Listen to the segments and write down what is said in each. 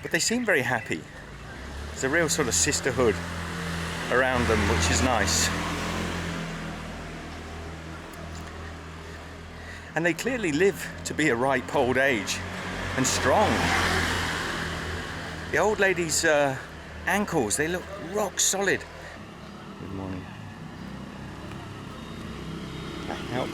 But they seem very happy. There's a real sort of sisterhood around them, which is nice. And they clearly live to be a ripe old age and strong. The old lady's ankles, they look rock solid. Good morning. I help.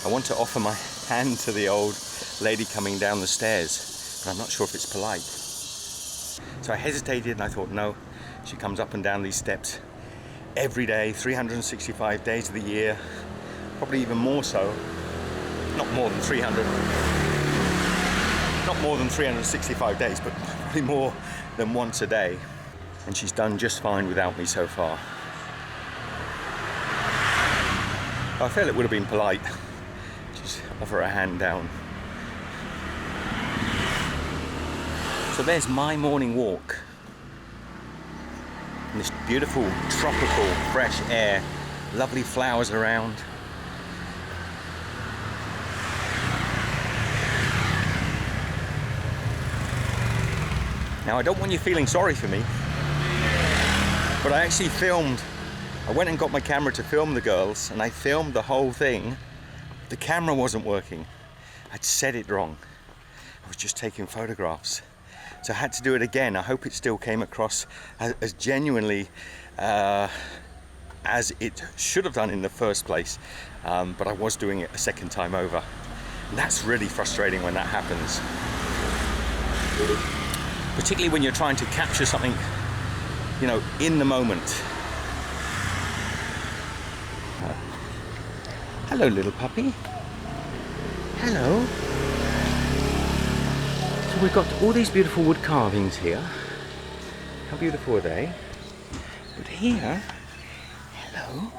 I want to offer my hand to the old lady coming down the stairs, but I'm not sure if it's polite. So I hesitated and I thought, no, she comes up and down these steps every day, 365 days of the year, probably even more so. Not more than 365 days, but probably more than once a day. And she's done just fine without me so far. I felt it would have been polite. Just offer a hand down. So there's my morning walk. In this beautiful, tropical, fresh air, lovely flowers around. Now I don't want you feeling sorry for me, but I actually I went and got my camera to film the girls, and I filmed the whole thing. The camera wasn't working. I'd set it wrong. I was just taking photographs. So I had to do it again. I hope it still came across as genuinely as it should have done in the first place. But I was doing it a second time over. And that's really frustrating when that happens. Particularly when you're trying to capture something, you know, in the moment. Hello, little puppy. Hello. So we've got all these beautiful wood carvings here. How beautiful are they? But here, hello,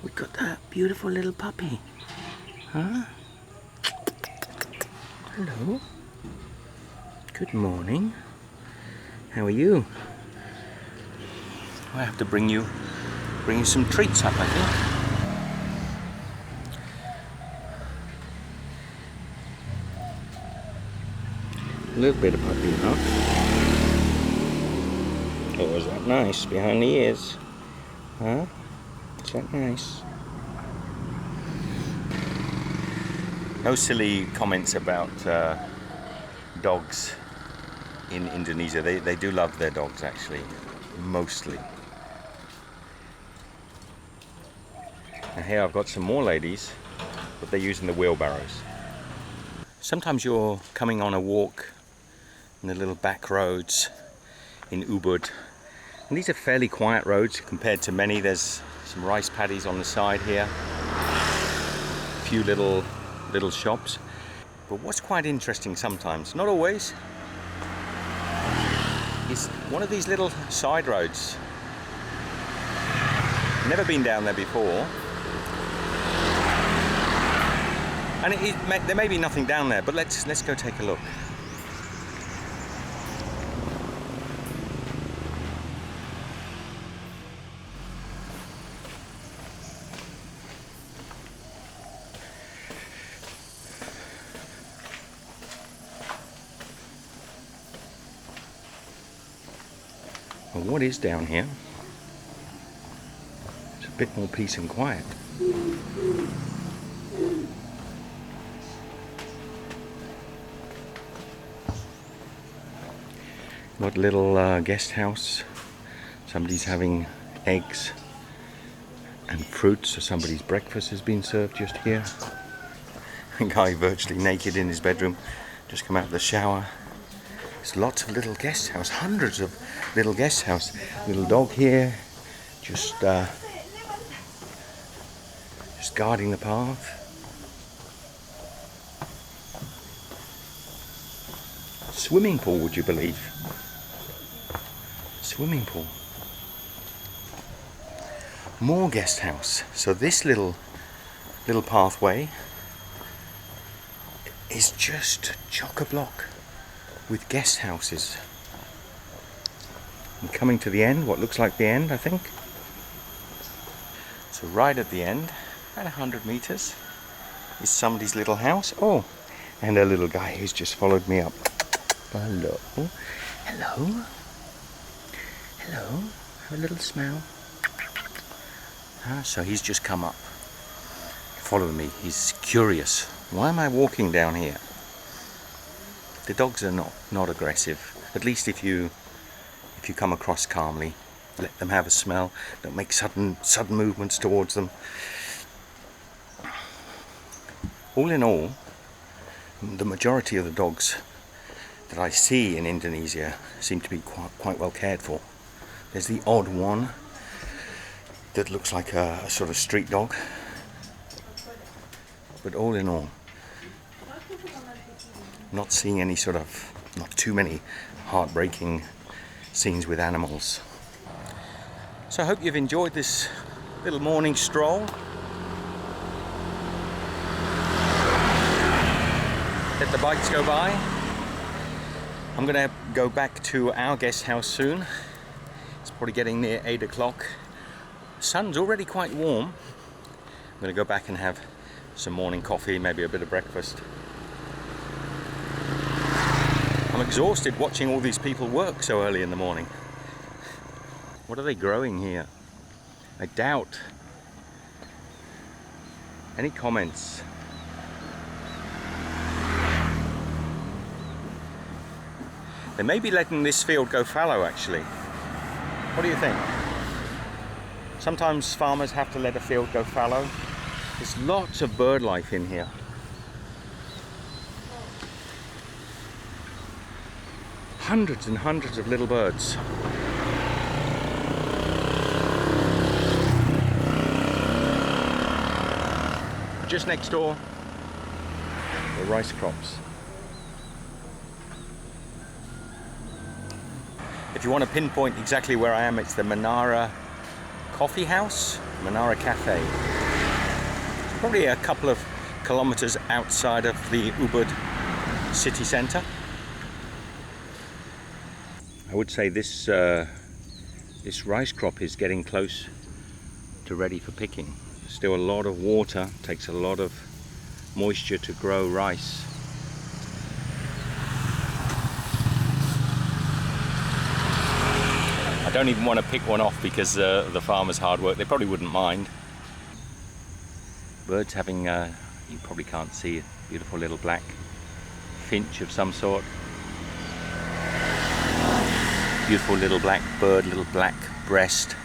we've got that beautiful little puppy. Huh? Hello. Good morning. How are you? I have to bring you some treats up, I think. A little bit of puppy, huh? Oh, is that nice? Behind the ears. Huh? Is that nice? No silly comments about dogs in Indonesia. They do love their dogs, actually. Mostly. And here I've got some more ladies, but they're using the wheelbarrows. Sometimes you're coming on a walk in the little back roads in Ubud, and these are fairly quiet roads compared to many. There's some rice paddies on the side here, a few little shops, but what's quite interesting sometimes, not always, is one of these little side roads. Never been down there before, and there may be nothing down there, but let's go take a look. Well, what is down here? It's a bit more peace and quiet. Got a little guest house. Somebody's having eggs and fruit, so somebody's breakfast has been served just here. A guy virtually naked in his bedroom, just come out of the shower. There's lots of little guest house, hundreds of little guest house. Little dog here, just guarding the path. Swimming pool, would you believe? Swimming pool. More guest house. So this little pathway is just chock-a-block with guest houses. I'm coming to the end, what looks like the end, I think. So right at the end, about 100 meters, is somebody's little house. Oh, and a little guy who's just followed me up. Hello. Hello. Hello. Have a little smell. So he's just come up, following me. He's curious. Why am I walking down here? The dogs are not aggressive. At least if you come across calmly, let them have a smell. Don't make sudden movements towards them. All in all, the majority of the dogs that I see in Indonesia seem to be quite well cared for. There's the odd one that looks like a sort of street dog, but all in all, not seeing any not too many heartbreaking scenes with animals. So I hope you've enjoyed this little morning stroll. Let the bikes go by. I'm gonna go back to our guest house soon. It's probably getting near 8 o'clock. The sun's already quite warm. I'm gonna go back and have some morning coffee, maybe a bit of breakfast. I'm exhausted watching all these people work so early in the morning. What are they growing here? I doubt. Any comments? They may be letting this field go fallow actually. What do you think? Sometimes farmers have to let a field go fallow. There's lots of bird life in here. Hundreds and hundreds of little birds. Just next door, the rice crops. If you want to pinpoint exactly where I am, it's the Menara Coffee House, Menara Cafe. It's probably a couple of kilometers outside of the Ubud city centre. I would say this rice crop is getting close to ready for picking. Still a lot of water, takes a lot of moisture to grow rice. I don't even want to pick one off because the farmer's hard work. They probably wouldn't mind. Birds having, you probably can't see, a beautiful little black finch of some sort. Beautiful little black bird, little black breast,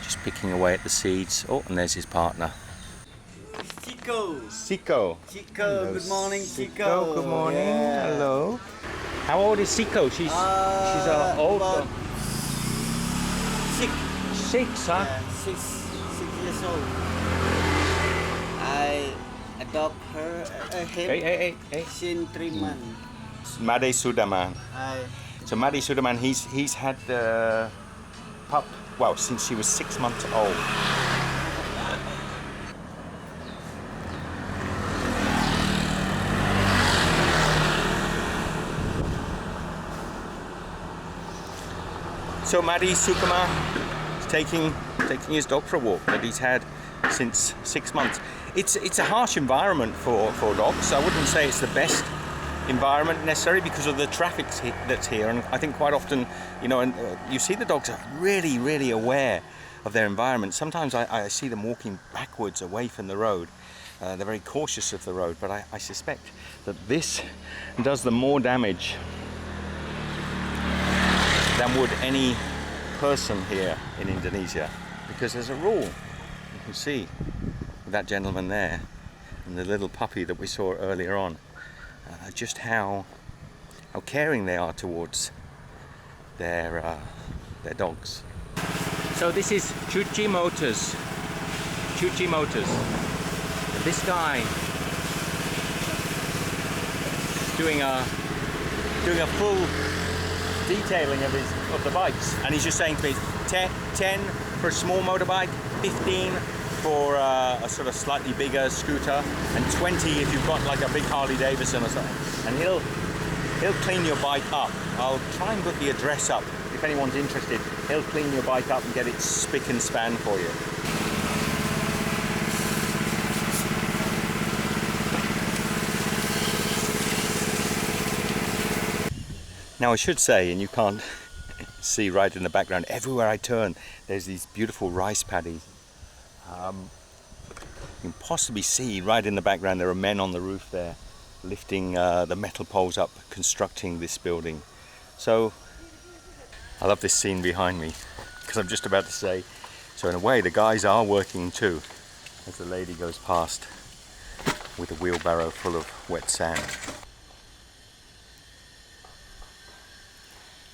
just picking away at the seeds. Oh, and there's his partner. Chico. Siko. Chico, good morning, Siko, good morning. Yeah. Hello. How old is Siko? She's old. About 6. 6, huh? Yeah, 6 years old. I adopt her him Hey. since 3 months. Made Sudaman. I So Made Sudaman, he's had the pup, well, since she was 6 months old. So Madi Sukama is taking his dog for a walk that he's had since 6 months. It's a harsh environment for dogs. I wouldn't say it's the best environment necessarily because of the traffic that's here, and I think quite often, you see the dogs are really aware of their environment. Sometimes I see them walking backwards away from the road. They're very cautious of the road, but I suspect that this does them more damage than would any person here in Indonesia, because there's a rule. You can see with that gentleman there and the little puppy that we saw earlier on, just how caring they are towards their dogs. So this is Chuchi Motors. And this guy is doing a full detailing of the bikes, and he's just saying to me 10 for a small motorbike, 15 for a sort of slightly bigger scooter, and 20 if you've got like a big Harley Davidson or something. And he'll clean your bike up. I'll try and put the address up. If anyone's interested, he'll clean your bike up and get it spick and span for you. Now I should say, and you can't see right in the background, everywhere I turn there's these beautiful rice paddies. You can possibly see right in the background there are men on the roof there lifting the metal poles up, constructing this building. So I love this scene behind me, because I'm just about to say, so in a way the guys are working too, as the lady goes past with a wheelbarrow full of wet sand.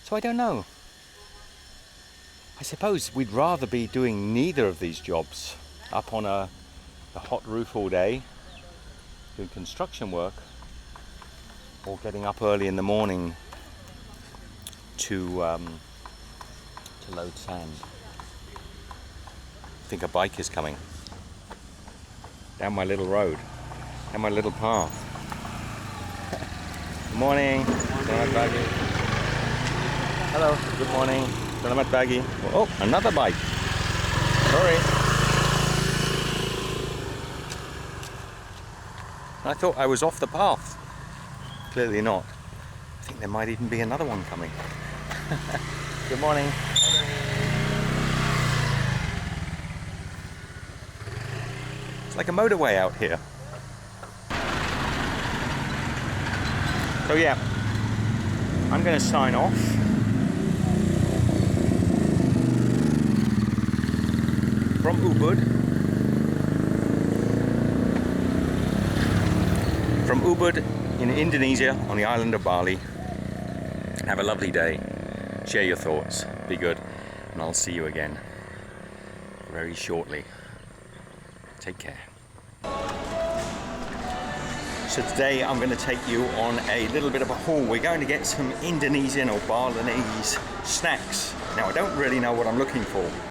So I don't know. I suppose we'd rather be doing neither of these jobs, up on a hot roof all day, doing construction work, or getting up early in the morning to load sand. I think a bike is coming down my little road, down my little path. Good morning. Selamat pagi. Hello. Good morning. Selamat pagi. Oh, another bike. Sorry. I thought I was off the path. Clearly not. I think there might even be another one coming. Good morning. It's like a motorway out here. So yeah, I'm going to sign off. From Ubud. From Ubud in Indonesia on the island of Bali. Have a lovely day. Share your thoughts. Be good. And I'll see you again very shortly. Take care. So today I'm going to take you on a little bit of a haul. We're going to get some Indonesian or Balinese snacks. Now I don't really know what I'm looking for.